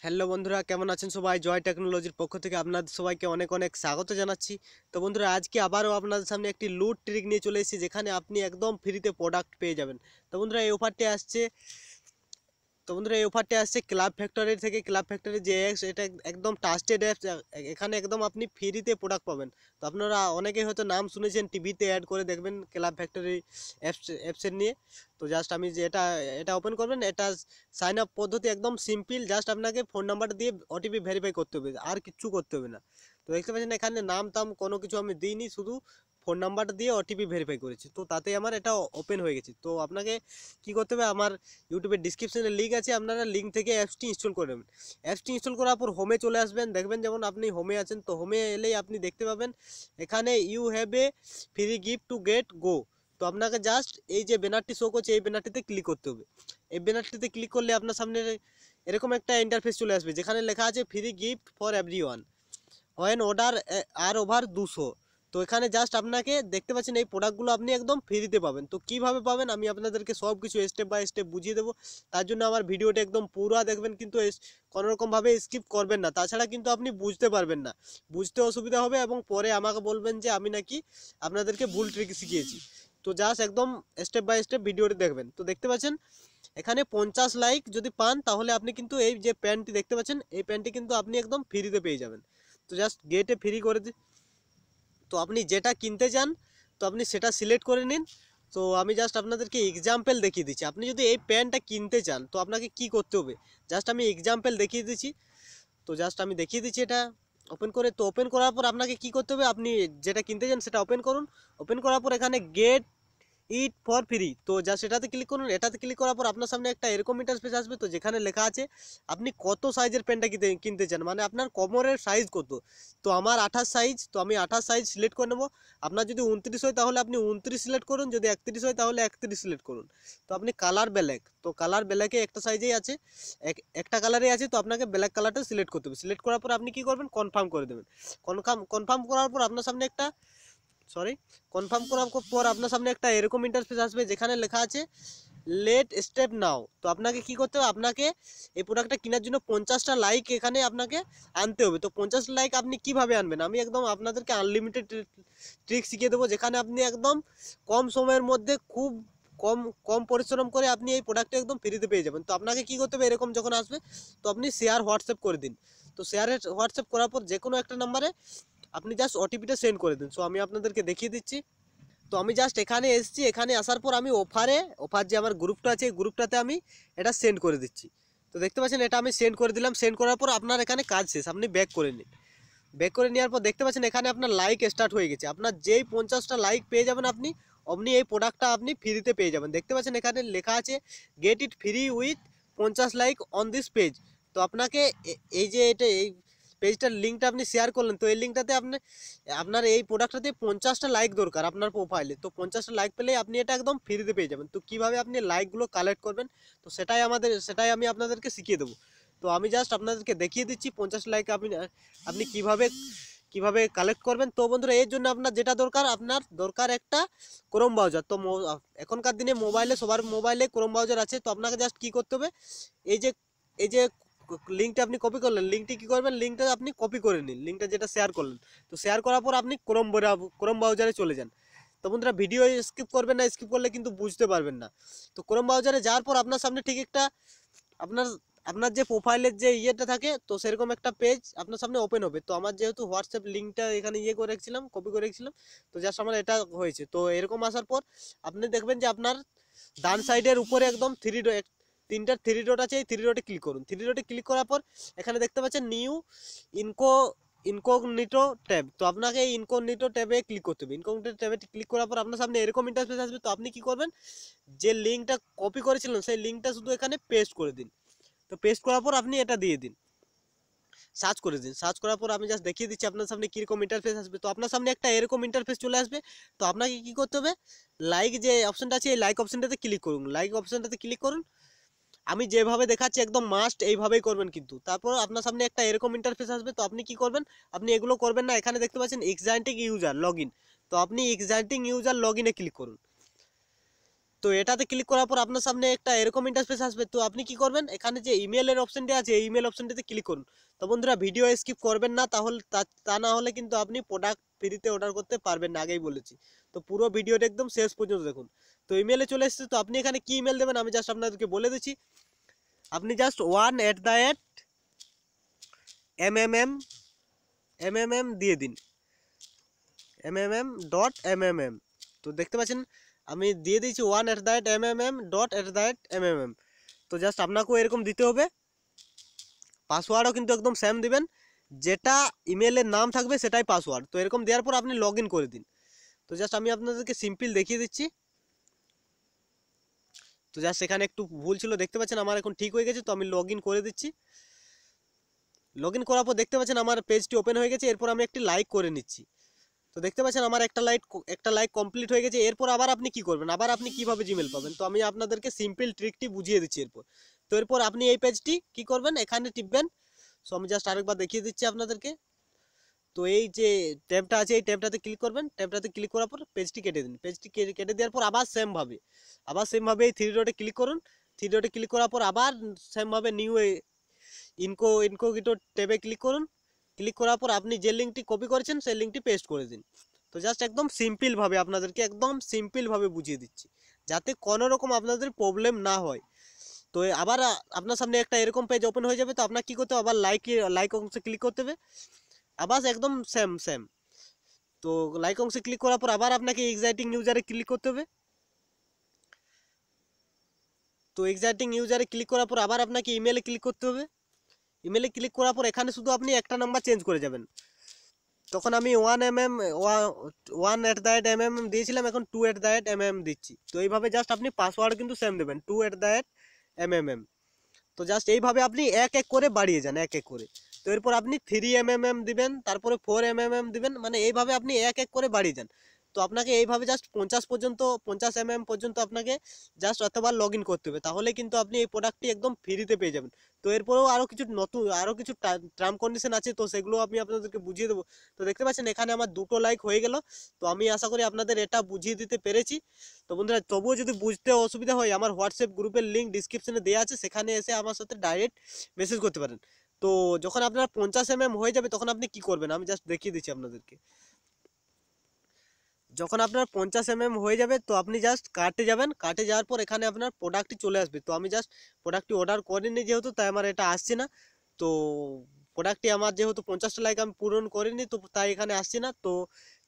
Hello বন্ধুরা, কেমন আছেন সবাই? জয় টেকনোলজির পক্ষ থেকে আপনাদের সবাইকে অনেক অনেক স্বাগত জানাচ্ছি। তো বন্ধুরা, আজকে আবারও আপনাদের সামনে একটি লুট ট্রিক নিয়ে চলে এসেছি, যেখানে আপনি একদম ফ্রিতে প্রোডাক্ট পেয়ে যাবেন। তো বন্ধুরা, এই অফারটি আসছে ক্লাব ফ্যাক্টরি থেকে। ক্লাব ফ্যাক্টরি যে অ্যাপস, এটা একদম ট্রাস্টেড অ্যাপস। এখানে একদম আপনি ফ্রিতে প্রোডাক্ট পাবেন। তো আপনারা অনেকেই হয়তো নাম শুনেছেন, টিভিতে অ্যাড করে দেখবেন ক্লাব ফ্যাক্টরি অ্যাপসের নিয়ে। তো জাস্ট আমি যে এটা ওপেন করবেন, এটা সাইন আপ পদ্ধতি একদম সিম্পল। জাস্ট আপনাকে ফোন নাম্বার দিয়ে ওটিপি ভেরিফাই করতে হবে, আর কিচ্ছু করতে হবে না। তো দেখতে পাচ্ছেন এখানে নাম টাম কোনো কিছু আমি দিইনি, শুধু ফোন নাম্বারটা দিয়ে ওটিপি ভেরিফাই করেছি। তো তাতে আমার এটা ওপেন হয়ে গেছে। তো আপনাকে কি করতে হবে, আমার ইউটিউবের ডিসক্রিপশনে লিঙ্ক আছে, আপনারা লিঙ্ক থেকে অ্যাপসটি ইনস্টল করে নেবেন। অ্যাপসটি ইনস্টল করার পর হোমে চলে আসবেন। দেখবেন যেমন আপনি হোমে আছেন, তো হোমে এলেই আপনি দেখতে পাবেন এখানে you have a free gift to get go. তো আপনাকে জাস্ট এই যে ব্যানারটি শো করছে, এই ব্যানারটিতে ক্লিক করতে হবে। এই ব্যানারটিতে ক্লিক করলে আপনার সামনে এরকম একটা ইন্টারফেস চলে আসবে, যেখানে লেখা আছে free gift for everyone when order are over 200। তো এখানে জাস্ট আপনাকে দেখতে পাচ্ছেন এই প্রোডাক্টগুলো আপনি একদম ফ্রিতে পাবেন। তো কিভাবে পাবেন আমি আপনাদেরকে সব কিছু স্টেপ বাই স্টেপ বুঝিয়ে দেবো। তার জন্য আমার ভিডিওটা একদম পুরো দেখবেন, কিন্তু কোনোরকমভাবে স্কিপ করবেন না, তাছাড়া কিন্তু আপনি বুঝতে পারবেন না, বুঝতে অসুবিধা হবে, এবং পরে আমাকে বলবেন যে আমি নাকি আপনাদেরকে ভুল ট্রিক শিখিয়েছি। তো জাস্ট একদম স্টেপ বাই স্টেপ ভিডিওটি দেখবেন। তো দেখতে পাচ্ছেন এখানে 50 লাইক যদি পান, তাহলে আপনি কিন্তু এই যে প্যান্টটি দেখতে পাচ্ছেন, এই প্যান্টটি কিন্তু আপনি একদম ফ্রিতে পেয়ে যাবেন। তো জাস্ট গেটে ফ্রি করে দিই। তো আপনি যেটা কিনতে চান, তো আপনি সেটা সিলেক্ট করে নিন। তো আমি জাস্ট আপনাদেরকে এক্সাম্পল দেখিয়ে দিচ্ছি। আপনি যদি এই প্যান্টটা কিনতে চান, তো আপনাকে কি করতে হবে, জাস্ট আমি এক্সাম্পল দেখিয়ে দিচ্ছি। তো জাস্ট আমি দেখিয়ে দিচ্ছি এটা ওপেন করে। তো ওপেন করার পর আপনাকে কি করতে হবে, আপনি যেটা কিনতে চান সেটা ওপেন করুন। ওপেন করার পর এখানে গেট ইট ফর ফ্রি, তো জাস্ট এটাতে ক্লিক করুন। এটাতে ক্লিক করার পর আপনার সামনে একটা এরকম ইন্টারফেস আসবে, তো যেখানে লেখা আছে আপনি কত সাইজের প্যান্টটা কিনতে চান, মানে আপনার কোমরের সাইজ কত। তো আমার 28 সাইজ, তো আমি 28 সাইজ সিলেক্ট করে নেব। আপনার যদি 29 হয় তাহলে আপনি 29 সিলেক্ট করুন, যদি 31 হয় তাহলে 31 সিলেক্ট করুন। তো আপনি কালার ব্ল্যাক, তো কালার ব্ল্যাকে একটা সাইজেই আছে, একটা কালারই আছে, তো আপনাকে ব্ল্যাক কালারটা সিলেক্ট করতে হবে। সিলেক্ট করার পর আপনি কি করবেন, কনফার্ম করে দেবেন। কনফার্ম করার পর আপনার সামনে একটা কনফার্ম করার পর আপনার সামনে একটা এরকম ইন্টারফেস আসবে, যেখানে লেখা আছে লেট স্টেপ নাও। তো আপনাকে কি করতে হবে, আপনাকে এই প্রোডাক্টটা কেনার জন্য 50টা লাইক এখানে আপনাকে আনতে হবে। তো 50 লাইক আপনি কিভাবে আনবেন, আমি একদম আপনাদেরকে আনলিমিটেড ট্রিক শিখিয়ে দেবো, যেখানে আপনি একদম কম সময়ের মধ্যে খুব কম কম পরিশ্রম করে আপনি এই প্রোডাক্টটা একদম ফ্রিতে পেয়ে যাবেন। তো আপনাকে কি করতে হবে, এরকম যখন আসবে, তো আপনি শেয়ার হোয়াটসঅ্যাপ করে দিন। তো শেয়ারে হোয়াটসঅ্যাপ করার পর যে কোনো একটা নাম্বারে আপনি জাস্ট ওটিপিটা সেন্ড করে দিন। সো আমি আপনাদেরকে দেখিয়ে দিচ্ছি। তো আমি জাস্ট এখানে এসেছি, এখানে আসার পর আমি অফার যে আমার গ্রুপটা আছে, এই গ্রুপটাতে আমি এটা সেন্ড করে দিচ্ছি। তো দেখতে পাচ্ছেন এটা আমি সেন্ড করে দিলাম। সেন্ড করার পর আপনার এখানে কাজ শেষ, আপনি ব্যাক করে নিন। ব্যাক করে নেওয়ার পর দেখতে পাচ্ছেন এখানে আপনার লাইক স্টার্ট হয়ে গেছে। আপনার যেই 50টা লাইক পেয়ে যাবেন আপনি, অমনি এই প্রোডাক্টটা আপনি ফ্রিতে পেয়ে যাবেন। দেখতে পাচ্ছেন এখানে লেখা আছে get it free with 50 like on this page. তো আপনাকে এই যে এই পেজটার লিঙ্কটা আপনি শেয়ার করলেন, তো এই লিঙ্কটাতে আপনার এই প্রোডাক্টটাতে 50টা লাইক দরকার আপনার প্রোফাইলে। তো 50টা লাইক পেলেই আপনি এটা একদম ফ্রিতে পেয়ে যাবেন। তো কীভাবে আপনি লাইকগুলো কালেক্ট করবেন, তো সেটাই আমি আপনাদেরকে শিখিয়ে দেবো। তো আমি জাস্ট আপনাদেরকে দেখিয়ে দিচ্ছি 50 লাইক আপনি কিভাবে কালেক্ট করবেন। তো বন্ধুরা, এর জন্য আপনার যেটা দরকার, আপনার দরকার একটা ক্রোম ব্রাউজার। তো এখনকার দিনে সবার মোবাইলে ক্রোম ব্রাউজার আছে। তো আপনাকে জাস্ট কি করতে হবে, এই যে লিঙ্কটা আপনি কপি করলেন, লিঙ্কটি কি করবেন, লিঙ্কটা আপনি কপি করে নিন, লিঙ্কটা যেটা শেয়ার করলেন। তো শেয়ার করার পর আপনি ক্রোম ব্রাউজারে চলে যান। তো বন্ধুরা, ভিডিও স্কিপ করবেন না, স্কিপ করলে কিন্তু বুঝতে পারবেন না। তো ক্রোম ব্রাউজারে যাওয়ার পর আপনার সামনে ঠিক একটা আপনার আপনার যে প্রোফাইলের যে ইয়েটা থাকে, তো সেরকম একটা পেজ আপনার সামনে ওপেন হবে। তো আমার যেহেতু হোয়াটসঅ্যাপ লিঙ্কটা এখানে করে রেখেছিলাম, কপি করে রেখেছিলাম, তো জাস্ট আমার এটা হয়েছে। তো এরকম আসার পর আপনি দেখবেন যে আপনার ডান সাইডের উপরে একদম তিনটা থ্রি ডট আছে, এই থ্রি ডটে ক্লিক করুন। থ্রি ডটে ক্লিক করার পর এখানে দেখতে পাচ্ছেন নিউ ইনকো ইনকগনিটো ট্যাব। তো আপনাকে এই ইনকগনিটো ট্যাবে ক্লিক করতে হবে। ইনকগনিটো ট্যাবে ক্লিক করার পর আপনার সামনে এরকম ইন্টারফেস আসবে। তো আপনি কি করবেন, যে লিঙ্কটা কপি করেছিলেন সেই লিঙ্কটা শুধু এখানে পেস্ট করে দিন। তো পেস্ট করার পর আপনি এটা দিয়ে দিন, সার্চ করে দিন। সার্চ করার পর আমি জাস্ট দেখিয়ে দিচ্ছি আপনার সামনে কীরকম ইন্টারফেস আসবে। তো আপনার সামনে একটা এরকম ইন্টারফেস চলে আসবে। তো আপনাকে কি করতে হবে, লাইক যে অপশনটা আছে, এই লাইক অপশনটাতে ক্লিক করুন। লাইক অপশনটাতে ক্লিক করুন। আমি যেভাবে দেখাচ্ছি একদম মাস্ট এইভাবেই করবেন কিন্তু। তারপর আপনার সামনে একটা এরকম ইন্টারফেস আসবে। তো আপনি কি করবেন, আপনি এগুলো করবেন না। এখানে দেখতে পাচ্ছেন এক্সাইটিং ইউজার লগ ইন। তো আপনি এক্সাইটিং ইউজার লগ ইনে ক্লিক করুন। তো এটাতে ক্লিক করার পর আপনার সামনে একটা এরকম ইন্টারফেস আসবে। তো আপনি কি করবেন, এখানে যে ইমেলের অপশনটি আছে এই ইমেল অপশনটিতে ক্লিক করুন। তো বন্ধুরা ভিডিও স্কিপ করবেন না, তাহলে তা না হলে কিন্তু আপনি প্রোডাক্ট ফ্রিতে অর্ডার করতে পারবেন না, আগেই বলেছি। তো পুরো ভিডিওটা একদম শেষ পর্যন্ত দেখুন। তো ইমেলে চলে এসেছে, তো আপনি এখানে কি ইমেল দেবেন আমি জাস্ট আপনাদেরকে বলে দিচ্ছি। আপনি জাস্ট 1@mmm দিয়ে দিন, mmm.mmm। তো দেখতে পাচ্ছেন আমি দিয়ে দিয়েছি 1@mmm.mmm। তো জাস্ট আপনাকেও এরকম দিতে হবে, পাসওয়ার্ডও কিন্তু একদম সেম দিবেন, যেটা ইমেলের নাম থাকবে সেটাই পাসওয়ার্ড। তো এরকম দেওয়ার পর আপনি লগ ইন করে দিন। তো জাস্ট আমি আপনাদেরকে সিম্পল দেখিয়ে দিচ্ছি। তো জাস্ট এখানে একটু ভুল ছিল, দেখতে পাচ্ছেন আমার এখন ঠিক হয়ে গেছে। তো আমি লগ ইন করে দিচ্ছি। লগ ইন করার পর দেখতে পাচ্ছেন আমার পেজটি ওপেন হয়ে গেছে। এরপর আমি একটি লাইক করে নিচ্ছি। তো দেখতে পাচ্ছেন আমার একটা লাইক কমপ্লিট হয়ে গেছে। এরপর আবার আপনি কি করবেন, আবার আপনি কিভাবে জিমেল পাবেন, তো আমি আপনাদেরকে সিম্পল ট্রিকটি বুঝিয়ে দিচ্ছি এরপর। তো এরপর আপনি এই পেজটি কি করবেন, এখানে টিপবেন। সো আমি জাস্ট আরেকবার দেখিয়ে দিচ্ছি আপনাদেরকে। তো এই যে ট্যাবটা আছে এই ট্যাবটাতে ক্লিক করবেন। ট্যাবটাতে ক্লিক করার পর পেজটি কেটে দিন। পেজটি কেটে দেওয়ার পর আবার সেমভাবে এই থ্রি ডটে ক্লিক করুন। থ্রি ডটে ক্লিক করার পর আবার সেমভাবে নিউ ইনকোগিটো ট্যাবে ক্লিক করুন। ক্লিক করার পর আপনি যে লিঙ্কটি কপি করেছেন সেই লিঙ্কটি পেস্ট করে দিন। তো জাস্ট একদম সিম্পলভাবে আপনাদেরকে একদম সিম্পলভাবে বুঝিয়ে দিচ্ছি, যাতে কোনো রকম আপনাদের প্রবলেম না হয়। তো আবার আপনার সামনে একটা এরকম পেজ ওপেন হয়ে যাবে। তো আপনার কি করতে হবে, আবার লাইক অংশে ক্লিক করতে হবে। আবার একদম সেম। তো লাইক অংশে ক্লিক করার পর আবার আপনাকে এক্সাইটিং ইউজারে ক্লিক করতে হবে। তো এক্সাইটিং ইউজারে ক্লিক করার পর আবার আপনাকে ইমেলে ক্লিক করতে হবে। ইমেলে ক্লিক করার পর এখানে শুধু আপনি একটা নাম্বার চেঞ্জ করে যাবেন। তখন আমি 1@mm দিয়েছিলাম, এখন 2@mm দিচ্ছি। তো এইভাবে জাস্ট আপনি পাসওয়ার্ড কিন্তু সেম দেবেন, 2@mm। তো জাস্ট এইভাবে আপনি এক এক করে বাড়িয়ে যান, এক এক করে। তো এরপর আপনি 3mm দিবেন, তারপরে 4mm দিবেন, মানে এইভাবে আপনি এক এক করে বাড়িয়ে যান। তো আপনাকে এইভাবে জাস্ট 50mm পর্যন্ত আপনাকে জাস্ট অতবার লগ ইন করতে হবে, তাহলে কিন্তু আপনি এই প্রোডাক্টটি একদম ফ্রিতে পেয়ে যাবেন। তো এরপরেও আরও কিছু টার্ম কন্ডিশন আছে, তো সেগুলো আমি আপনাদেরকে বুঝিয়ে দেবো। তো দেখতে পাচ্ছেন এখানে আমার 2টো লাইক হয়ে গেল। তো আমি আশা করি আপনাদের এটা বুঝিয়ে দিতে পেরেছি। তো বন্ধুরা তবুও যদি বুঝতে অসুবিধা হয়, আমার হোয়াটসঅ্যাপ গ্রুপের লিঙ্ক ডিসক্রিপশনে দেওয়া আছে, সেখানে এসে আমার সাথে ডাইরেক্ট মেসেজ করতে পারেন। তো যখন আপনার 50mm হয়ে যাবে তখন আপনি কি করবেন আমি জাস্ট দেখিয়ে দিচ্ছি আপনাদেরকে। যখন আপনার 50mm হয়ে যাবে তো আপনি জাস্ট কার্টে যাবেন। কার্টে যাওয়ার পর এখানে আপনার প্রোডাক্টটি চলে আসবে। তো আমি জাস্ট প্রোডাক্টটি অর্ডার করিনি যেহেতু, তাই আমার এটা আসছে না। তো প্রোডাক্টটি আমার যেহেতু 50টা লাইক আমি পূরণ করিনি, তো তাই এখানে আসছে না। তো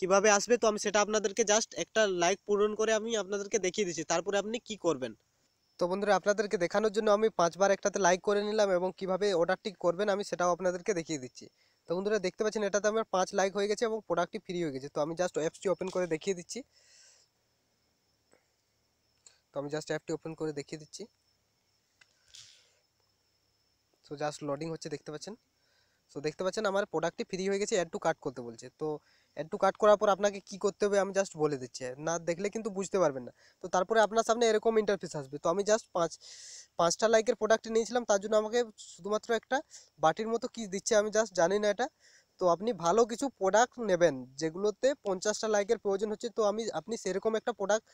কিভাবে আসবে, তো আমি সেটা আপনাদেরকে জাস্ট একটা লাইক পূরণ করে আমি আপনাদেরকে দেখিয়ে দিচ্ছি, তারপরে আপনি কি করবেন। তো বন্ধুরা আপনাদেরকে দেখানোর জন্য আমি 5বার একটাতে লাইক করে নিলাম, এবং কিভাবে অর্ডারটি করবেন আমি সেটাও আপনাদেরকে দেখিয়ে দিচ্ছি। তো বন্ধুরা দেখতে পাচ্ছেন এটাতে আমার 5 লাইক হয়ে গেছে এবং প্রোডাক্টটি ফ্রি হয়ে গেছে। তো আমি জাস্ট অ্যাপসটি ওপেন করে দেখিয়ে দিচ্ছি। তো আমি জাস্ট অ্যাপটি ওপেন করে দেখিয়ে দিচ্ছি। তো জাস্ট লোডিং হচ্ছে, দেখতে পাচ্ছেন। সো দেখতে পাচ্ছেন আমার প্রোডাক্টটি ফ্রি হয়ে গেছে, অ্যাড টু কার্ট করতে বলছে। তো অ্যাড টু কার্ট করার পর আপনাকে কি করতে হবে আমি জাস্ট বলে দিচ্ছি, না দেখলে কিন্তু বুঝতে পারবেন না। তো তারপরে আপনার সামনে এরকম ইন্টারফেস আসবে। তো আমি জাস্ট 5টা লাইকের প্রোডাক্টটি নিয়েছিলাম, তার জন্য আমাকে শুধুমাত্র একটা বাটির মতো কি দিচ্ছে আমি জাস্ট জানি না এটা। তো আপনি ভালো কিছু প্রোডাক্ট নেবেন যেগুলোতে 50টা লাইকের প্রয়োজন হচ্ছে। তো আপনি সেরকম একটা প্রোডাক্ট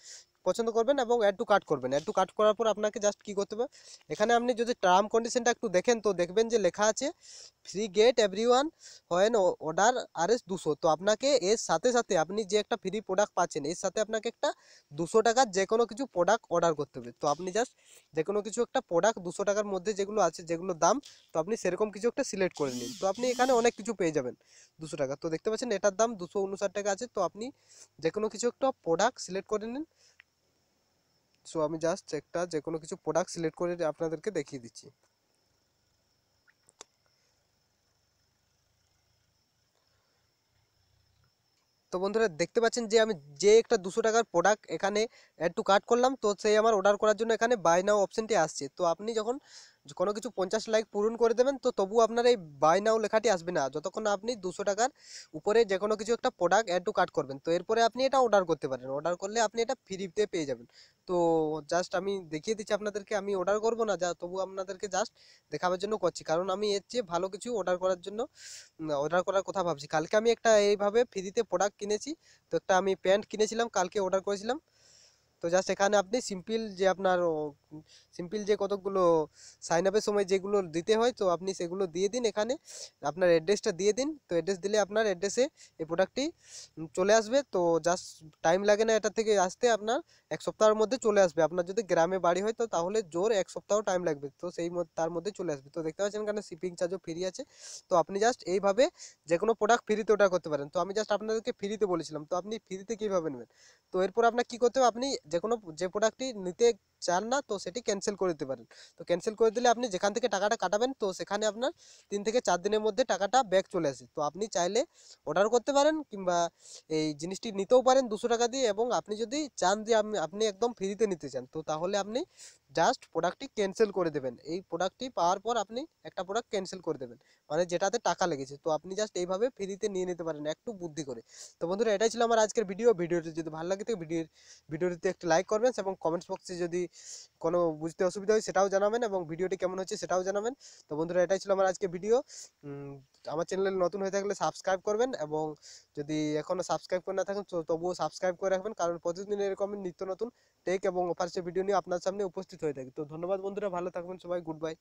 পছন্দ করবেন এবং অ্যাড টু কার্ট করবেন। অ্যাড টু কার্ট করার পর আপনাকে জাস্ট কী করতে হবে, এখানে আপনি যদি টার্ম কন্ডিশনটা একটু দেখেন তো দেখবেন যে লেখা আছে free get everyone when order RS 200। তো আপনাকে এর সাথে সাথে আপনি যে একটা ফ্রি প্রোডাক্ট পাচ্ছেন এর সাথে আপনাকে একটা 200 টাকার যে কোনো কিছু প্রোডাক্ট অর্ডার করতে হবে। তো আপনি জাস্ট যে কোনো কিছু একটা প্রোডাক্ট 200 টাকার মধ্যে যেগুলো আছে, যেগুলো দাম, তো আপনি সেরকম কিছু একটা সিলেক্ট করে নিন। তো আপনি এখানে অনেক কিছু পেয়ে যাবেন 200 টাকা। তো দেখতে পাচ্ছেন এটার দাম 259 টাকা আছে। তো আপনি যে কোনো কিছু একটা প্রোডাক্ট সিলেক্ট করে নিন। সো আমি জাস্ট একটা যে কোনো কিছু প্রোডাক্ট সিলেক্ট করে আপনাদেরকে দেখিয়ে দিচ্ছি। তো বন্ধুরা দেখতে পাচ্ছেন যে আমি যে একটা 200 টাকার প্রোডাক্ট এখানে অ্যাড টু কার্ট করলাম, তো সেই আমার অর্ডার করার জন্য এখানে বাই নাও অপশনটি আসছে। তো আপনি যখন কোনো কিছু 50 লাইক পূরণ করে দেবেন তো তবু আপনার এই বাই নাও লেখাটি আসবে না, যতক্ষণ না আপনি 200 টাকার উপরে যে কোনো কিছু একটা প্রোডাক্ট অ্যাড টু কার্ট করবেন। তো এরপরে আপনি এটা অর্ডার করতে পারেন, অর্ডার করলে আপনি এটা ফ্রিতে পেয়ে যাবেন। তো জাস্ট আমি দেখিয়ে দিচ্ছি আপনাদেরকে, আমি অর্ডার করবো না, তবু আপনাদেরকে জাস্ট দেখাবার জন্য করছি, কারণ আমি এর চেয়ে ভালো কিছু অর্ডার করার জন্য অর্ডার করার কথা ভাবছি। কালকে আমি একটা এইভাবে ফ্রিতে প্রোডাক্ট কিনেছি। তো একটা আমি প্যান্ট কিনেছিলাম, কালকে অর্ডার করেছিলাম। তো জাস্ট এখানে আপনি সিম্পল যে কতগুলো সাইন আপের সময় যেগুলো দিতে হয়, তো আপনি সেগুলো দিয়ে দিন। এখানে আপনার অ্যাড্রেসটা দিয়ে দিন। তো অ্যাড্রেস দিলে আপনার অ্যাড্রেসে এই প্রোডাক্টটি চলে আসবে। তো জাস্ট টাইম লাগে না এটা থেকে আসতে, আপনার 1 সপ্তাহের মধ্যে চলে আসবে। আপনার যদি গ্রামে বাড়ি হয় তো তাহলে জোর 1 সপ্তাহ টাইম লাগবে, তো তার মধ্যে চলে আসবে। তো দেখতে পাচ্ছেন এখানে শিপিং চার্জও ফ্রি আছে। তো আপনি জাস্ট এইভাবে যে কোনো প্রোডাক্ট ফ্রিতে অর্ডার করতে পারেন। তো আমি জাস্ট আপনাদেরকে ফ্রিতে বলেছিলাম, তো আপনি ফ্রিতে কীভাবে নেবেন। তো এরপর আপনার কি করতে হবে, আপনি যে প্রোডাক্টটি নিতে চান না তো সেটি ক্যান্সেল করে দিতে পারেন। তো ক্যান্সেল করে দিলে আপনি যেখান থেকে টাকাটা কাটাবেন, তো সেখানে আপনার 3 থেকে 4 দিনের মধ্যে টাকাটা ব্যাক চলে আসে। তো আপনি চাইলে অর্ডার করতে পারেন কিংবা এই জিনিসটি নিতেও পারেন 200 টাকা দিয়ে। এবং আপনি যদি চান যে আপনি একদম ফ্রিতে নিতে চান, তো তাহলে আপনি জাস্ট প্রোডাক্টটি ক্যান্সেল করে দেবেন। এই প্রোডাক্টটি পাওয়ার পর আপনি একটা প্রোডাক্ট ক্যান্সেল করে দেবেন, মানে যেটাতে টাকা লেগেছে। তো আপনি জাস্ট এইভাবে ফ্রিতে নিয়ে নিতে পারেন একটু বুদ্ধি করে। তো বন্ধুরা, এটাই ছিল আমার আজকের ভিডিওটি যদি ভালো লাগে তো ভিডিওটিতে একটি লাইক করবেন এবং কমেন্টস বক্সে যদি কোনো বুঝতে অসুবিধা হয় সেটাও জানাবেন এবং ভিডিওটি কেমন হচ্ছে সেটাও জানাবেন। তো বন্ধুরা, এটাই ছিল আমার আজকে ভিডিও। আমার চ্যানেলে নতুন হয়ে থাকলে সাবস্ক্রাইব করবেন, এবং যদি এখনও সাবস্ক্রাইব করে না থাকেন তো তবুও সাবস্ক্রাইব করে রাখবেন, কারণ প্রতিদিন এরকম নিত্য নতুন টেক এবং অফার্সের ভিডিও নিয়ে আপনার সামনে উপস্থিত হয়ে থাকে। তো ধন্যবাদ বন্ধুরা, ভালো থাকবেন সবাই, গুড বাই।